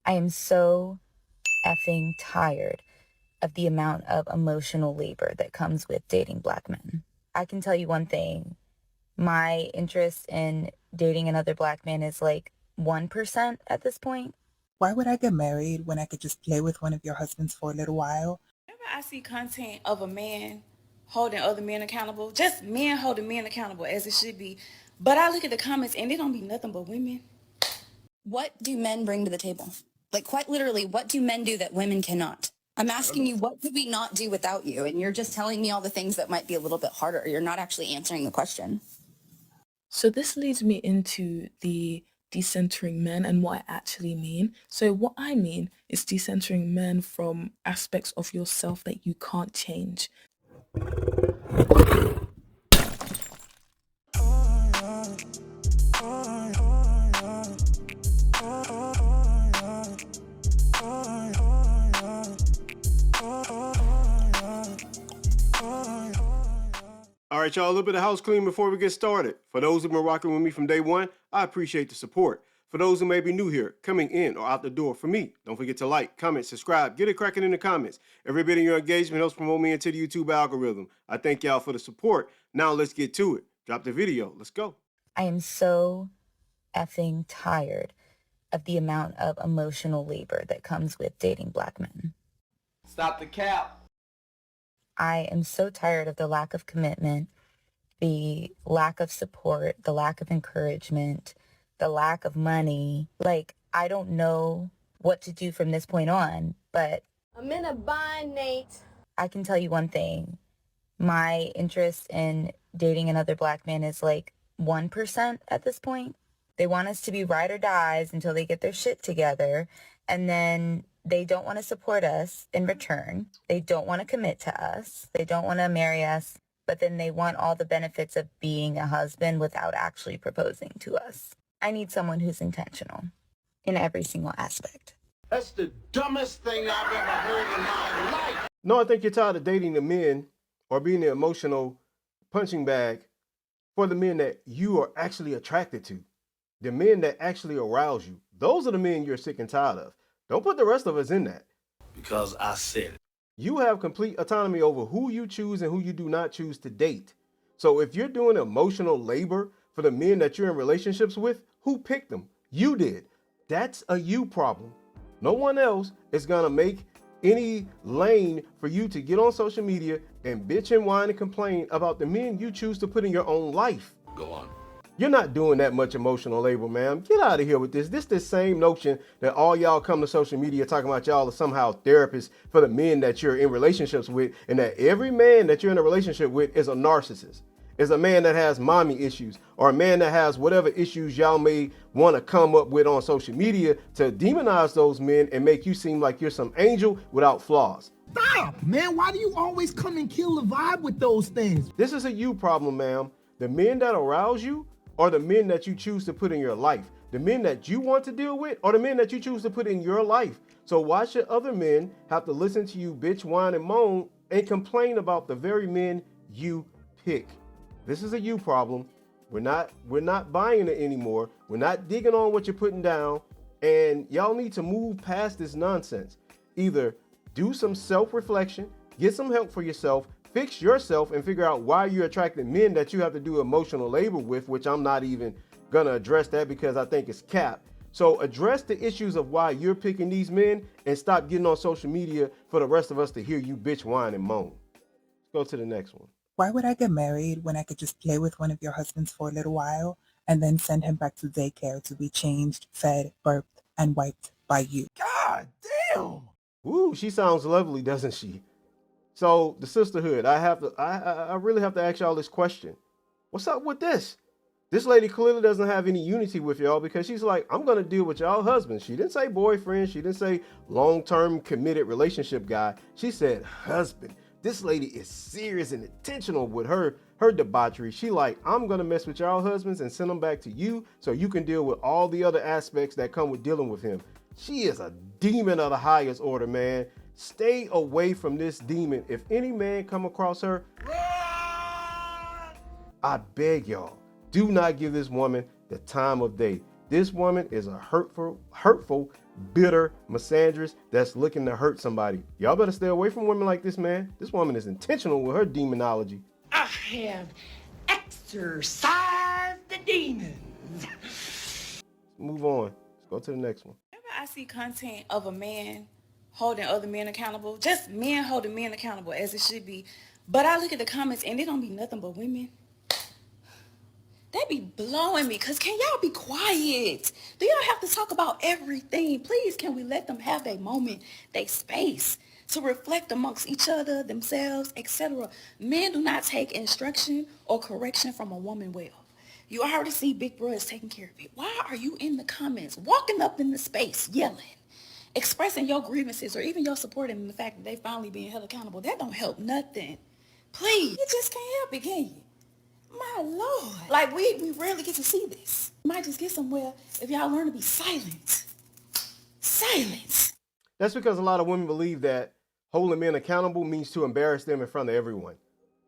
I am so effing tired of the amount of emotional labor that comes with dating Black men. I can tell you one thing. My interest in dating another Black man is like 1% at this point. Why would I get married when I could just play with one of your husbands for a little while? Whenever I see content of a man holding other men accountable, just men holding men accountable as it should be, but I look at the comments and they don't be nothing but women. What do men bring to the table? Like, quite literally, what do men do that women cannot? I'm asking you, what could we not do without you? And you're just telling me all the things that might be a little bit harder. You're not actually answering the question. So this leads me into the decentering men and what I actually mean. So what I mean is decentering men from aspects of yourself that you can't change. All right, y'all, a little bit of house cleaning before we get started. For those who've been rocking with me from day one, I appreciate the support. For those who may be new here, coming in or out the door for me, don't forget to like, comment, subscribe, get it cracking in the comments. Every bit of your engagement helps promote me into the YouTube algorithm. I thank y'all for the support. Now let's get to it. Drop the video. Let's go. I am so effing tired of the amount of emotional labor that comes with dating Black men. Stop the cap. I am so tired of the lack of commitment, the lack of support, the lack of encouragement, the lack of money. Like, I don't know what to do from this point on, but I'm in a bind, Nate. I can tell you one thing. My interest in dating another Black man is like 1% at this point. They want us to be ride or dies until they get their shit together, and then they don't want to support us in return. They don't want to commit to us. They don't want to marry us, but then they want all the benefits of being a husband without actually proposing to us. I need someone who's intentional in every single aspect. That's the dumbest thing I've ever heard in my life. No, I think you're tired of dating the men or being the emotional punching bag for the men that you are actually attracted to. The men that actually arouse you. Those are the men you're sick and tired of. Don't put the rest of us in that. Because I said it. You have complete autonomy over who you choose and who you do not choose to date. So if you're doing emotional labor for the men that you're in relationships with, who picked them? You did. That's a you problem. No one else is going to make any lane for you to get on social media and bitch and whine and complain about the men you choose to put in your own life. Go on. You're not doing that much emotional labor, ma'am. Get out of here with this. This the same notion that all y'all come to social media talking about y'all are somehow therapists for the men that you're in relationships with, and that every man that you're in a relationship with is a narcissist, is a man that has mommy issues, or a man that has whatever issues y'all may want to come up with on social media to demonize those men and make you seem like you're some angel without flaws. Stop, man. Why do you always come and kill the vibe with those things? This is a you problem, ma'am. The men that arouse you are the men that you choose to put in your life. The men that you want to deal with are the men that you choose to put in your life. So why should other men have to listen to you bitch, whine, and moan and complain about the very men you pick? This is a you problem. We're not buying it anymore. We're not digging on what you're putting down. And y'all need to move past this nonsense. Either do some self-reflection, get some help for yourself, fix yourself, and figure out why you're attracting men that you have to do emotional labor with, which I'm not even gonna address that because I think it's cap. So address the issues of why you're picking these men and stop getting on social media for the rest of us to hear you bitch, whine, and moan. Let's go to the next one. Why would I get married when I could just play with one of your husbands for a little while and then send him back to daycare to be changed, fed, burped, and wiped by you? God damn. Ooh, she sounds lovely, doesn't she? So the sisterhood, I really have to ask y'all this question. What's up with this? This lady clearly doesn't have any unity with y'all because she's like, I'm going to deal with y'all husbands. She didn't say boyfriend. She didn't say long-term committed relationship guy. She said husband. This lady is serious and intentional with her debauchery. She like, I'm going to mess with y'all husbands and send them back to you so you can deal with all the other aspects that come with dealing with him. She is a demon of the highest order, man. Stay away from this demon. If any man come across her, I beg y'all, do not give this woman the time of day. This woman is a hurtful, bitter misandrist that's looking to hurt somebody. Y'all better stay away from women like this, man. This woman is intentional with her demonology. I have exorcised the demons. Move on. Let's go to the next one. Whenever I see content of a man holding other men accountable, just men holding men accountable as it should be, but I look at the comments and it don't be nothing but women. They be blowing me, because can y'all be quiet? Do y'all have to talk about everything? Please, can we let them have their moment, their space to reflect amongst each other, themselves, etc. Men do not take instruction or correction from a woman well. You already see Big Bro is taking care of it. Why are you in the comments, walking up in the space, yelling, expressing your grievances, or even your support in the fact that they finally being held accountable? That don't help nothing. Please, you just can't help it, can you? My Lord. Like, we rarely get to see this. You might just get somewhere if y'all learn to be silent. Silence. That's because a lot of women believe that holding men accountable means to embarrass them in front of everyone.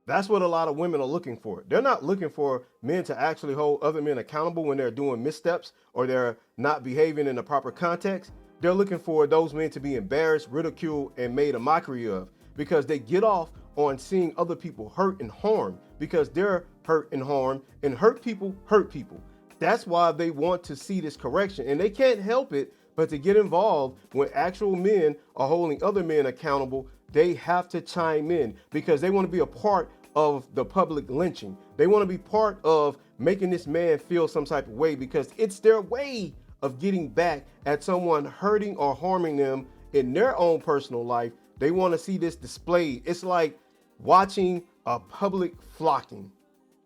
That's what a lot of women are looking for. They're not looking for men to actually hold other men accountable when they're doing missteps or they're not behaving in the proper context. They're looking for those men to be embarrassed, ridiculed, and made a mockery of, because they get off on seeing other people hurt and harmed, because they're hurt and harmed, and hurt people hurt people. That's why they want to see this correction, and they can't help it but to get involved when actual men are holding other men accountable. They have to chime in because they want to be a part of the public lynching. They want to be part of making this man feel some type of way, because it's their way of getting back at someone hurting or harming them in their own personal life. They want to see this displayed. It's like watching a public flocking.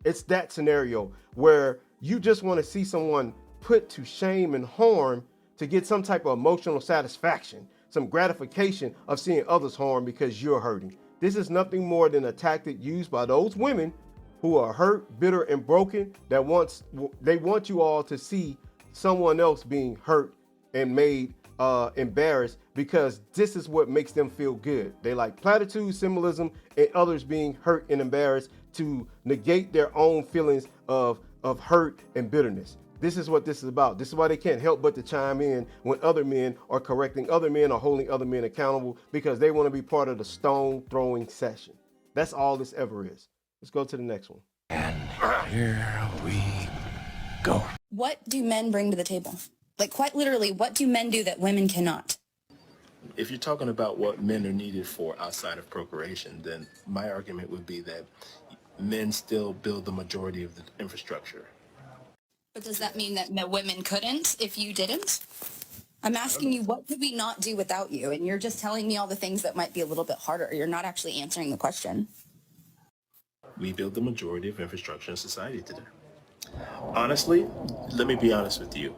It's that scenario where you just want to see someone put to shame and harm to get some type of emotional satisfaction, some gratification of seeing others harm because you're hurting. This is nothing more than a tactic used by those women who are hurt, bitter, and broken, that they want you all to see someone else being hurt and made embarrassed, because this is what makes them feel good. They like platitudes, symbolism, and others being hurt and embarrassed to negate their own feelings of hurt and bitterness. This is what this is about. This is why they can't help but to chime in when other men are correcting other men or holding other men accountable, because they want to be part of the stone throwing session. That's all this ever is. Let's go to the next one. And here we go. What do men bring to the table? Like, quite literally, what do men do that women cannot? If you're talking about what men are needed for outside of procreation, then my argument would be that men still build the majority of the infrastructure. But does that mean that women couldn't if you didn't? I'm asking you, what could we not do without you? And you're just telling me all the things that might be a little bit harder. You're not actually answering the question. We build the majority of infrastructure in society today. Honestly, let me be honest with you.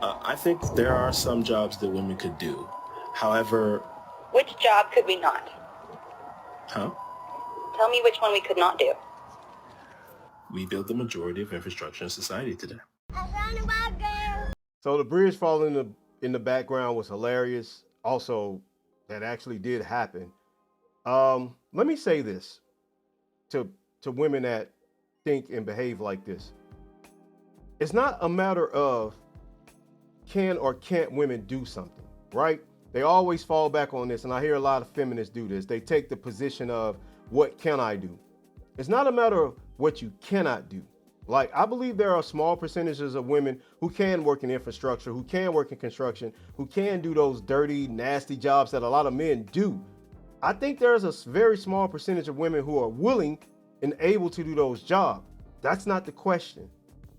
I think there are some jobs that women could do. However... Which job could we not? Huh? Tell me which one we could not do. We build the majority of infrastructure in society today. So the bridge falling in the background was hilarious. Also, that actually did happen. Let me say this to women that think and behave like this. It's not a matter of can or can't women do something, right? They always fall back on this, and I hear a lot of feminists do this. They take the position of, what can I do? It's not a matter of what you cannot do. Like, I believe there are small percentages of women who can work in infrastructure, who can work in construction, who can do those dirty, nasty jobs that a lot of men do. I think there's a very small percentage of women who are willing and able to do those jobs. That's not the question.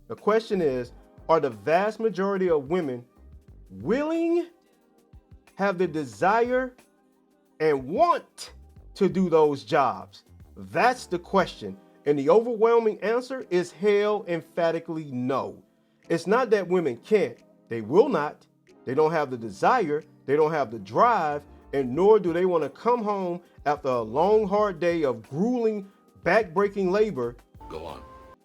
The question is, are the vast majority of women willing, have the desire, and want to do those jobs? That's the question. And the overwhelming answer is hell emphatically no. It's not that women can't. They will not. They don't have the desire. They don't have the drive. And nor do they want to come home after a long, hard day of grueling, back-breaking labor. Go on.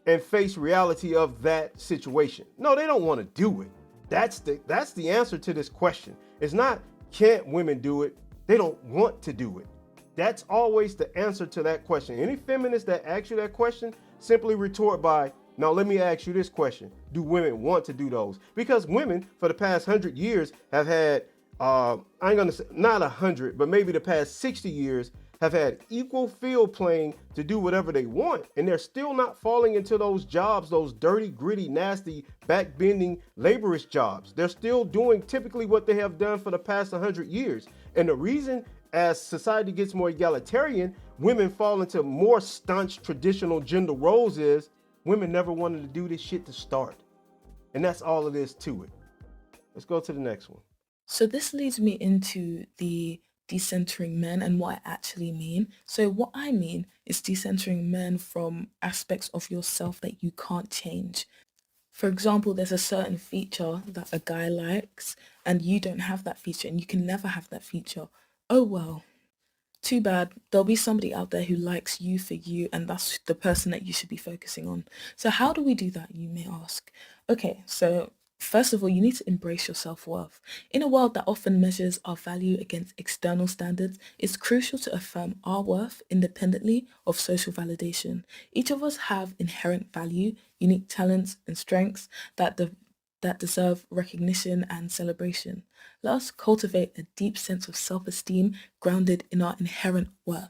And face reality of that situation. No, they don't want to do it. That's the answer to this question. It's not, can't women do it? They don't want to do it. That's always the answer to that question. Any feminist that asks you that question, simply retort by, Now, let me ask you this question. Do women want to do those? Because women, for the past 100 years, have had, I ain't gonna say, not 100, but maybe the past 60 years, have had equal field playing to do whatever they want. And they're still not falling into those jobs, those dirty, gritty, nasty, backbending, laborious jobs. They're still doing typically what they have done for the past 100 years. And the reason, as society gets more egalitarian, women fall into more staunch traditional gender roles is women never wanted to do this shit to start. And that's all it is to it. Let's go to the next one. So this leads me into the decentering men and what I actually mean. So what I mean is decentering men from aspects of yourself that you can't change. For example, there's a certain feature that a guy likes and you don't have that feature and you can never have that feature. Oh well, too bad. There'll be somebody out there who likes you for you, and that's the person that you should be focusing on. So how do we do that, you may ask? Okay, so first of all, you need to embrace your self-worth. In a world that often measures our value against external standards, it's crucial to affirm our worth independently of social validation. Each of us have inherent value, unique talents and strengths that deserve recognition and celebration. Let us cultivate a deep sense of self-esteem grounded in our inherent worth.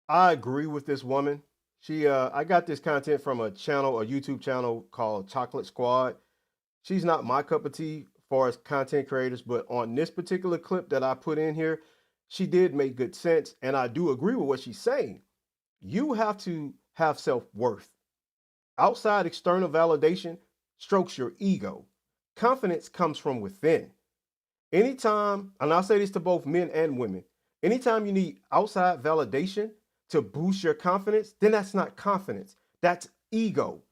I agree with this woman. I got this content from a YouTube channel called Chocolate Squad. She's not my cup of tea as far as content creators, but on this particular clip that I put in here, she did make good sense. And I do agree with what she's saying. You have to have self-worth. Outside external validation strokes your ego. Confidence comes from within. Anytime, and I'll say this to both men and women, anytime you need outside validation to boost your confidence, then that's not confidence. That's ego.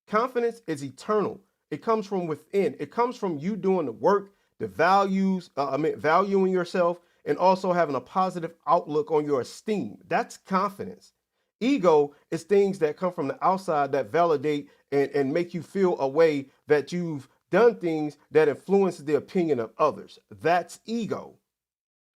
Confidence is eternal. It comes from within. It comes from you doing the work, the valuing yourself, and also having a positive outlook on your esteem. That's confidence. Ego is things that come from the outside that validate and make you feel a way that you've done things that influence the opinion of others. That's ego.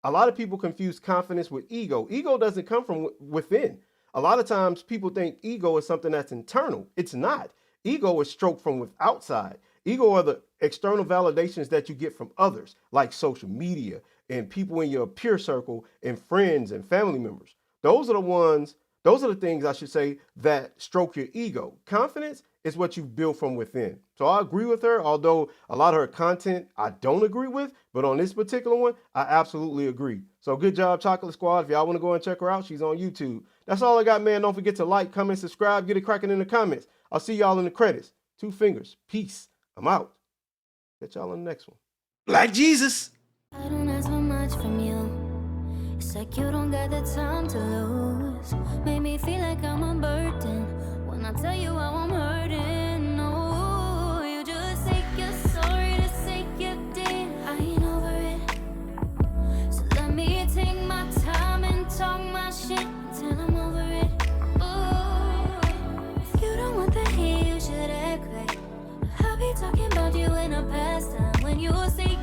A lot of people confuse confidence with ego. Ego doesn't come from within. A lot of times people think ego is something that's internal. It's not. Ego is stroked from outside. Ego are the external validations that you get from others, like social media and people in your peer circle and friends and family members. Those are the things, I should say, that stroke your ego. Confidence is what you build from within. So I agree with her, although a lot of her content I don't agree with, but on this particular one, I absolutely agree. So good job, Chocolate Squad. If y'all want to go and check her out, she's on YouTube. That's all I got, man. Don't forget to like, comment, subscribe, get it cracking in the comments. I'll see y'all in the credits. 2 fingers. Peace. I'm out. Catch y'all on the next one. Like Jesus. I don't ask for much from you. It's like you don't got the time to lose. Made me feel like I'm a burden when I tell you how I'm hurting. No, you just say you're sorry to say you did. I ain't over it. So let me take my time and talk my shit till I'm over it. Ooh, if you don't want the hate, you should act right. I'll be talking about you in the past time when you say